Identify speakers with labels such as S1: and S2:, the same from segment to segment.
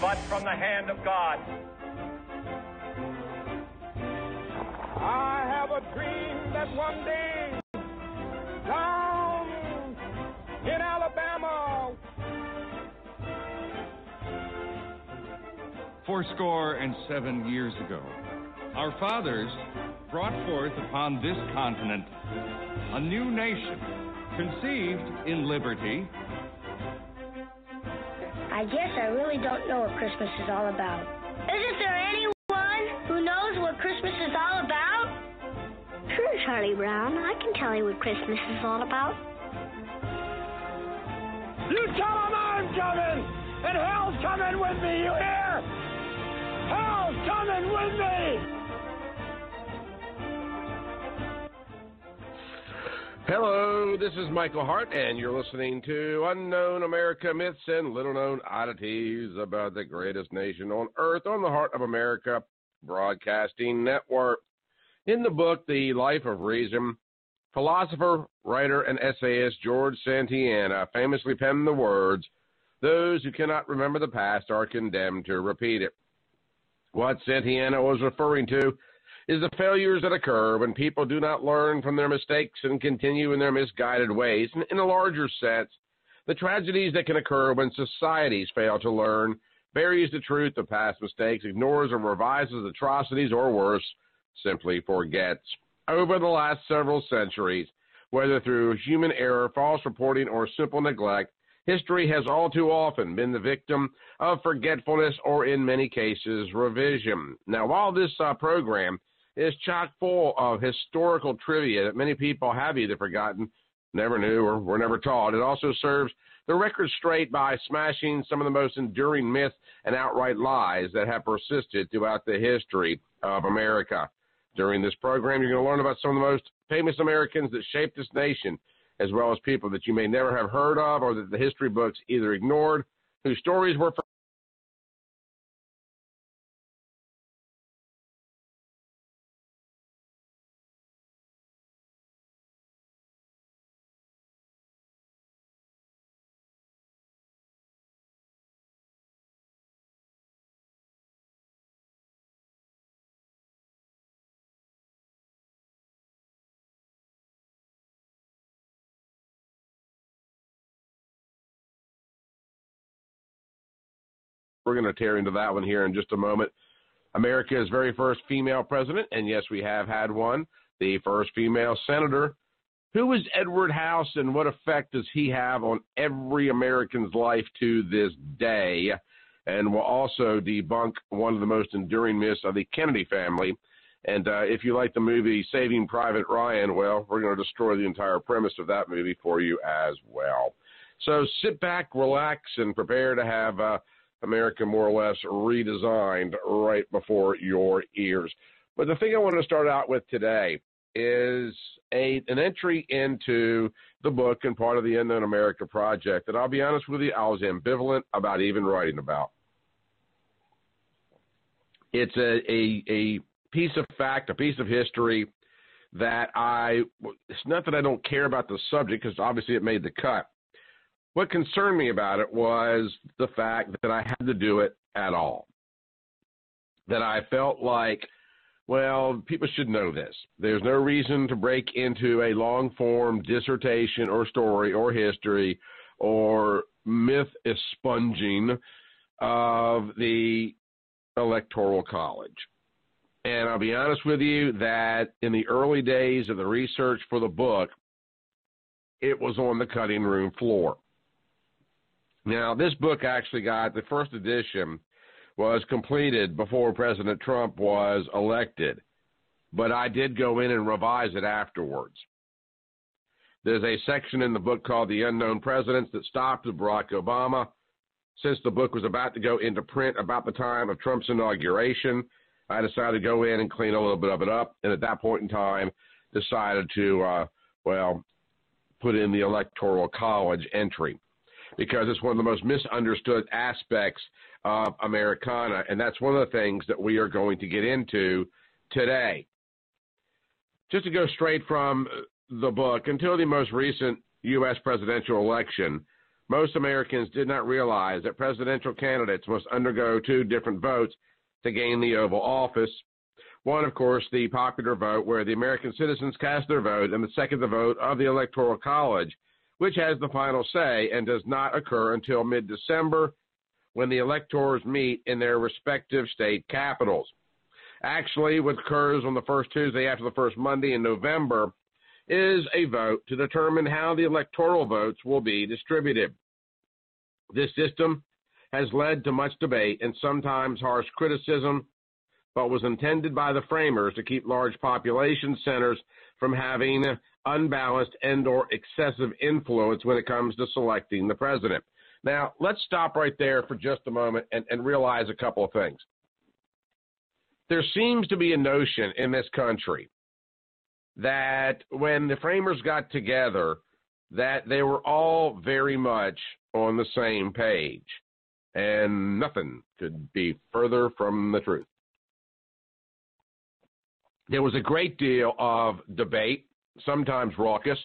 S1: but from the hand of God.
S2: I have a dream that one day, down in Alabama,
S3: 77 years ago, our fathers brought forth upon this continent a new nation, conceived in liberty.
S4: I guess I really don't know what Christmas is all about. Isn't there anyone who knows what Christmas is all about?
S5: Sure, Charlie Brown. I can tell you what Christmas is all about.
S2: You tell them I'm coming, and hell's coming with me, you hear? Hell's coming with me!
S6: Hello, this is Michael Hart, and you're listening to Unknown America Myths and Little-Known Oddities about the greatest nation on earth on the Heart of America Broadcasting Network. In the book, The Life of Reason, philosopher, writer, and essayist George Santayana famously penned the words, "Those who cannot remember the past are condemned to repeat it." What Santayana was referring to is the failures that occur when people do not learn from their mistakes and continue in their misguided ways. And in a larger sense, the tragedies that can occur when societies fail to learn, buries the truth of past mistakes, ignores or revises atrocities, or worse, simply forgets. Over the last several centuries, whether through human error, false reporting, or simple neglect, history has all too often been the victim of forgetfulness or, in many cases, revision. Now, while this program is chock full of historical trivia that many people have either forgotten, never knew, or were never taught, it also serves the record straight by smashing some of the most enduring myths and outright lies that have persisted throughout the history of America. During this program, you're going to learn about some of the most famous Americans that shaped this nation, as well as people that you may never have heard of or that the history books either ignored, whose stories were We're going to tear into that one here in just a moment. America's very first female president, and yes, we have had one, the first female senator. Who is Edward House, and what effect does he have on every American's life to this day? And we'll also debunk one of the most enduring myths of the Kennedy family. And if you like the movie Saving Private Ryan, well, we're going to destroy the entire premise of that movie for you as well. So sit back, relax, and prepare to have America more or less redesigned right before your ears. But the thing I want to start out with today is an entry into the book and part of the Unknown America Project that, I'll be honest with you, I was ambivalent about even writing about. It's a piece of fact, a piece of history that it's not that I don't care about the subject, because obviously it made the cut. What concerned me about it was the fact that I had to do it at all. That I felt like, well, people should know this. There's no reason to break into a long-form dissertation or story or history or myth expunging of the Electoral College. And I'll be honest with you that in the early days of the research for the book, it was on the cutting room floor. Now, this book actually the first edition was completed before President Trump was elected, but I did go in and revise it afterwards. There's a section in the book called The Unknown Presidents that stopped with Barack Obama. Since the book was about to go into print about the time of Trump's inauguration, I decided to go in and clean a little bit of it up, and at that point in time, decided to, put in the Electoral College entry, because it's one of the most misunderstood aspects of Americana, and that's one of the things that we are going to get into today. Just to go straight from the book, until the most recent U.S. presidential election, most Americans did not realize that presidential candidates must undergo 2 different votes to gain the Oval Office. One, of course, the popular vote, where the American citizens cast their vote, and the second, the vote of the Electoral College, which has the final say and does not occur until mid-December, when the electors meet in their respective state capitals. Actually, what occurs on the first Tuesday after the first Monday in November is a vote to determine how the electoral votes will be distributed. This system has led to much debate and sometimes harsh criticism, but was intended by the framers to keep large population centers from having unbalanced and/or excessive influence when it comes to selecting the president. Now, let's stop right there for just a moment and realize a couple of things. There seems to be a notion in this country that when the framers got together, that they were all very much on the same page, and nothing could be further from the truth. There was a great deal of debate, sometimes raucous.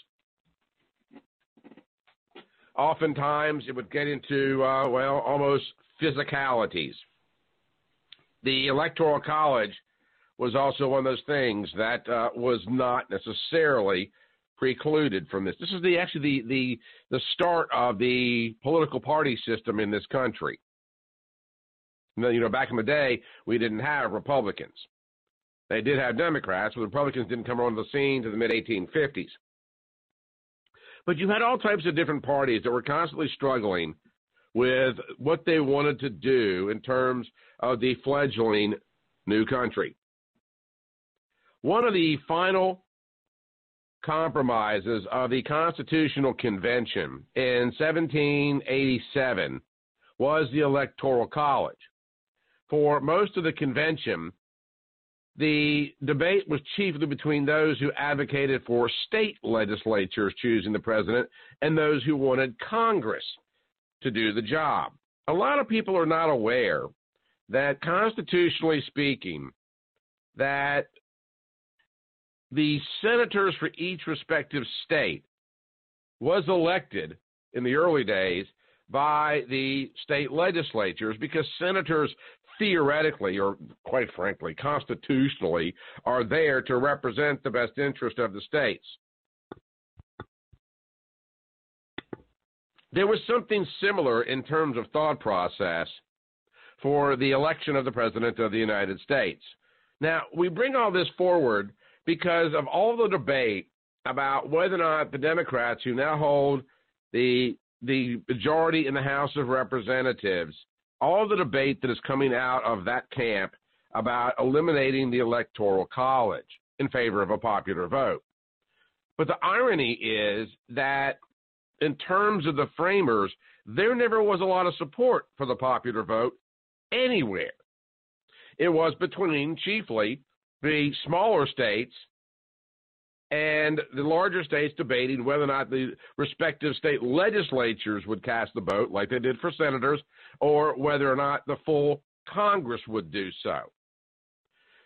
S6: Oftentimes, it would get into, almost physicalities. The Electoral College was also one of those things that was not necessarily precluded from this. This is the start of the political party system in this country. Back in the day, we didn't have Republicans. They did have Democrats, but the Republicans didn't come onto the scene to the mid-1850s. But you had all types of different parties that were constantly struggling with what they wanted to do in terms of the fledgling new country. One of the final compromises of the Constitutional Convention in 1787 was the Electoral College. For most of the convention, the debate was chiefly between those who advocated for state legislatures choosing the president and those who wanted Congress to do the job. A lot of people are not aware that, constitutionally speaking, that the senators for each respective state was elected in the early days by the state legislatures, because senators theoretically, or quite frankly, constitutionally, are there to represent the best interest of the states. There was something similar in terms of thought process for the election of the President of the United States. Now, we bring all this forward because of all the debate about whether or not the Democrats, who now hold the majority in the House of Representatives, all the debate that is coming out of that camp about eliminating the Electoral College in favor of a popular vote. But the irony is that in terms of the framers, there never was a lot of support for the popular vote anywhere. It was between chiefly the smaller states and the larger states debating whether or not the respective state legislatures would cast the vote like they did for senators, or whether or not the full Congress would do so.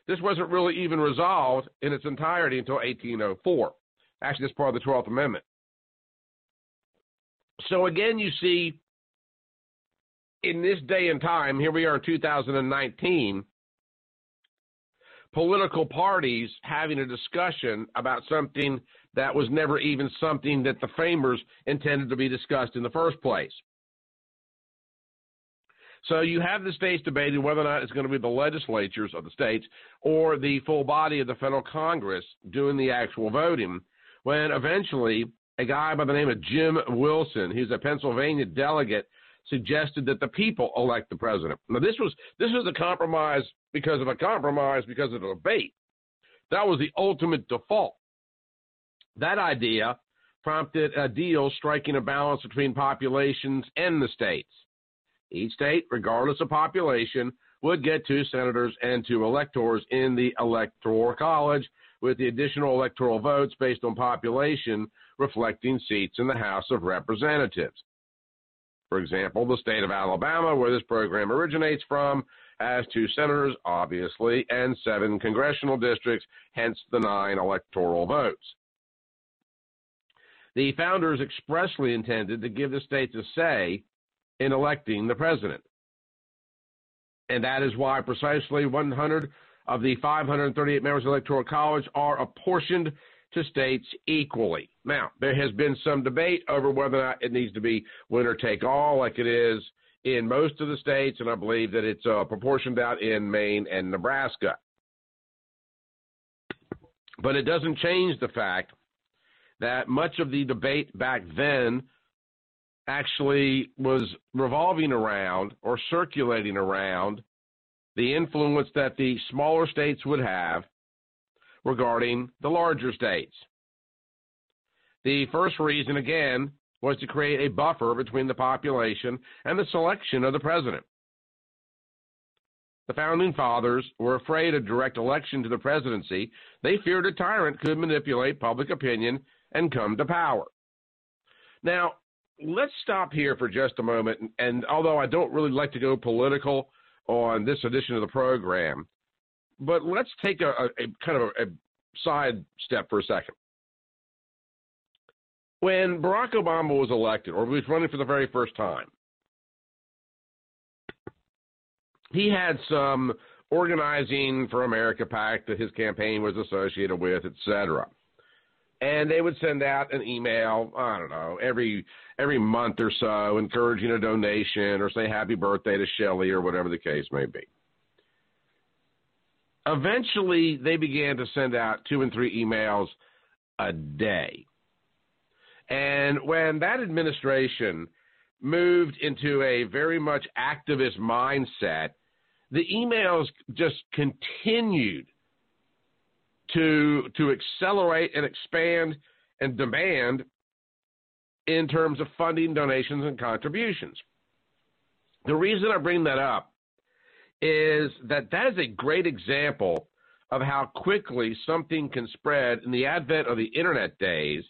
S6: This wasn't really even resolved in its entirety until 1804. Actually, that's part of the 12th Amendment. So again, you see, in this day and time, here we are in 2019, political parties having a discussion about something that was never even something that the framers intended to be discussed in the first place. So you have the states debating whether or not it's going to be the legislatures of the states or the full body of the federal Congress doing the actual voting, when eventually a guy by the name of Jim Wilson, who's a Pennsylvania delegate, suggested that the people elect the president. Now, this was a compromise because of a debate. That was the ultimate default. That idea prompted a deal striking a balance between populations and the states. Each state, regardless of population, would get 2 senators and 2 electors in the Electoral College, with the additional electoral votes based on population reflecting seats in the House of Representatives. For example, the state of Alabama, where this program originates from, has 2 senators, obviously, and 7 congressional districts, hence the 9 electoral votes. the founders expressly intended to give the states a say in electing the president. And that is why precisely 100 of the 538 members of the Electoral College are apportioned to states equally. Now, there has been some debate over whether or not it needs to be winner take all like it is in most of the states, and I believe that it's proportioned out in Maine and Nebraska. But it doesn't change the fact that much of the debate back then actually was revolving around or circulating around the influence that the smaller states would have regarding the larger states. The first reason, again, was to create a buffer between the population and the selection of the president. The Founding Fathers were afraid of direct election to the presidency. They feared a tyrant could manipulate public opinion and come to power. Now, let's stop here for just a moment, and although I don't really like to go political on this edition of the program, but let's take a kind of a side step for a second. When Barack Obama was elected, or was running for the very first time, he had some Organizing for America PAC that his campaign was associated with, etc. And they would send out an email, I don't know, every month or so, encouraging a donation or say happy birthday to Shelley or whatever the case may be. Eventually, they began to send out 2 and 3 emails a day. And when that administration moved into a very much activist mindset, the emails just continued to accelerate and expand and demand in terms of funding, donations, and contributions. The reason I bring that up is that is a great example of how quickly something can spread in the advent of the internet days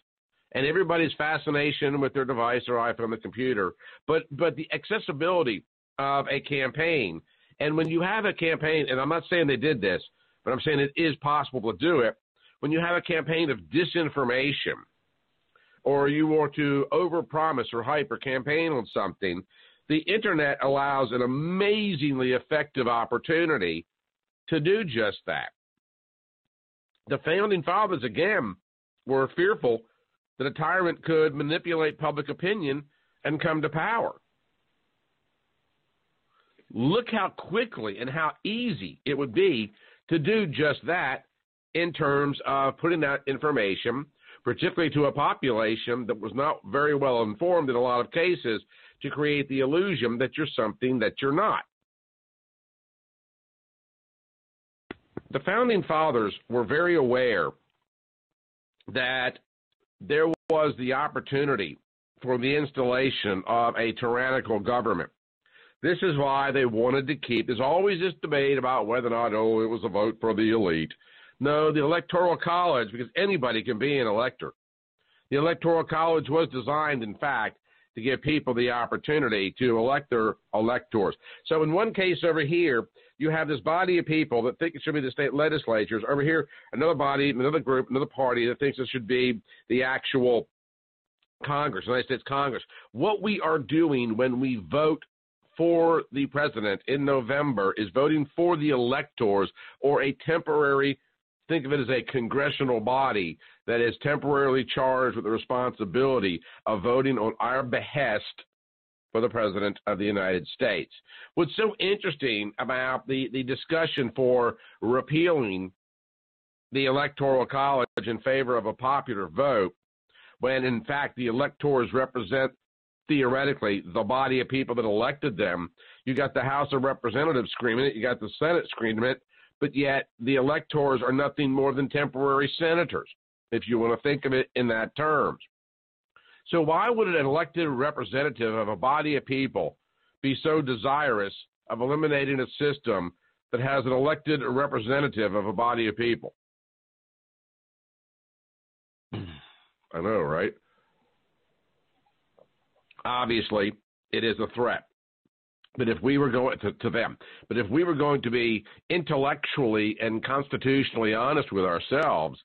S6: and everybody's fascination with their device or iPhone or computer, but the accessibility of a campaign. And when you have a campaign, and I'm not saying they did this, but I'm saying it is possible to do it, when you have a campaign of disinformation or you want to overpromise or hype or campaign on something, the internet allows an amazingly effective opportunity to do just that. The Founding Fathers, again, were fearful that a tyrant could manipulate public opinion and come to power. Look how quickly and how easy it would be to do just that in terms of putting out information, particularly to a population that was not very well informed in a lot of cases, to create the illusion that you're something that you're not. The Founding Fathers were very aware that there was the opportunity for the installation of a tyrannical government. This is why they wanted to keep, there's always this debate about whether or not, it was a vote for the elite. No, the Electoral College, because anybody can be an elector. The Electoral College was designed, in fact, to give people the opportunity to elect their electors. So in one case over here, you have this body of people that think it should be the state legislatures. Over here, another body, another group, another party that thinks it should be the actual Congress, United States Congress. What we are doing when we vote for the president in November is voting for the electors, or a temporary, think of it as a congressional body that is temporarily charged with the responsibility of voting on our behest for the President of the United States. What's so interesting about the discussion for repealing the Electoral College in favor of a popular vote, when in fact the electors represent theoretically the body of people that elected them, you got the House of Representatives screaming it, you got the Senate screaming it, but yet the electors are nothing more than temporary senators, if you want to think of it in that terms. So why would an elected representative of a body of people be so desirous of eliminating a system that has an elected representative of a body of people? I know, right? Obviously, it is a threat. But if we were going to them, but if we were going to be intellectually and constitutionally honest with ourselves,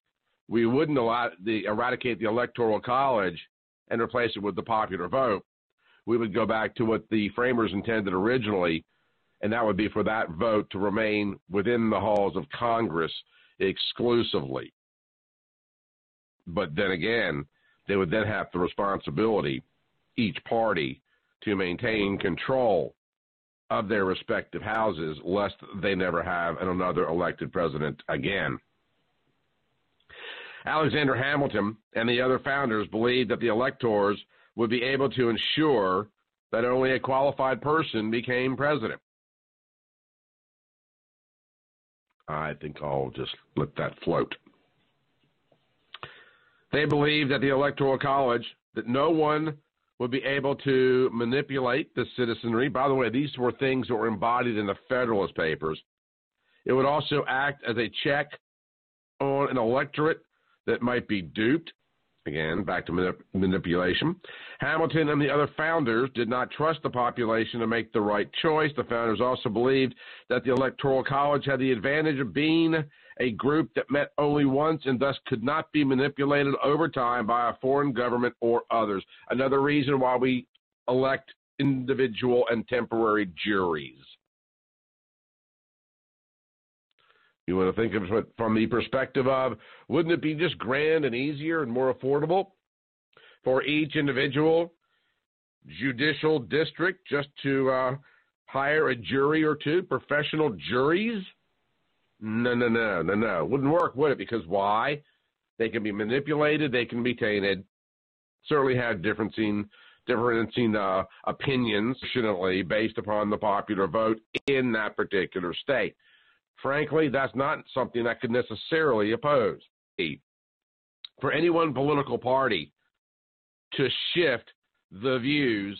S6: we wouldn't eradicate the Electoral College and replace it with the popular vote, we would go back to what the framers intended originally, and that would be for that vote to remain within the halls of Congress exclusively. But then again, they would then have the responsibility, each party, to maintain control of their respective houses, lest they never have another elected president again. Alexander Hamilton and the other founders believed that the electors would be able to ensure that only a qualified person became president. I think I'll just let that float. They believed that the Electoral College, that no one would be able to manipulate the citizenry. By the way, these were things that were embodied in the Federalist Papers. It would also act as a check on an electorate that might be duped. Again, back to manipulation. Hamilton and the other founders did not trust the population to make the right choice. The founders also believed that the Electoral College had the advantage of being a group that met only once and thus could not be manipulated over time by a foreign government or others. Another reason why we elect individual and temporary juries. You want to think of it from the perspective of, wouldn't it be just grand and easier and more affordable for each individual judicial district just to hire a jury or two, professional juries? No. Wouldn't work, would it? Because why? They can be manipulated. They can be tainted. Certainly have differencing opinions, fortunately, based upon the popular vote in that particular state. Frankly, that's not something I could necessarily oppose. For any one political party to shift the views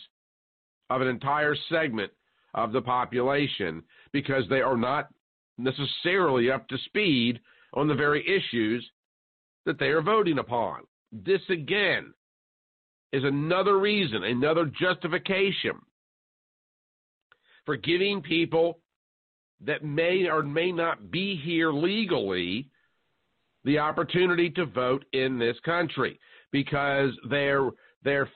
S6: of an entire segment of the population because they are not necessarily up to speed on the very issues that they are voting upon. This, again, is another reason, another justification for giving people that may or may not be here legally the opportunity to vote in this country, because their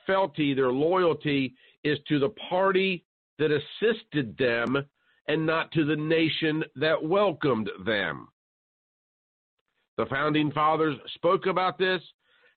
S6: fealty, their loyalty is to the party that assisted them and not to the nation that welcomed them. The Founding Fathers spoke about this.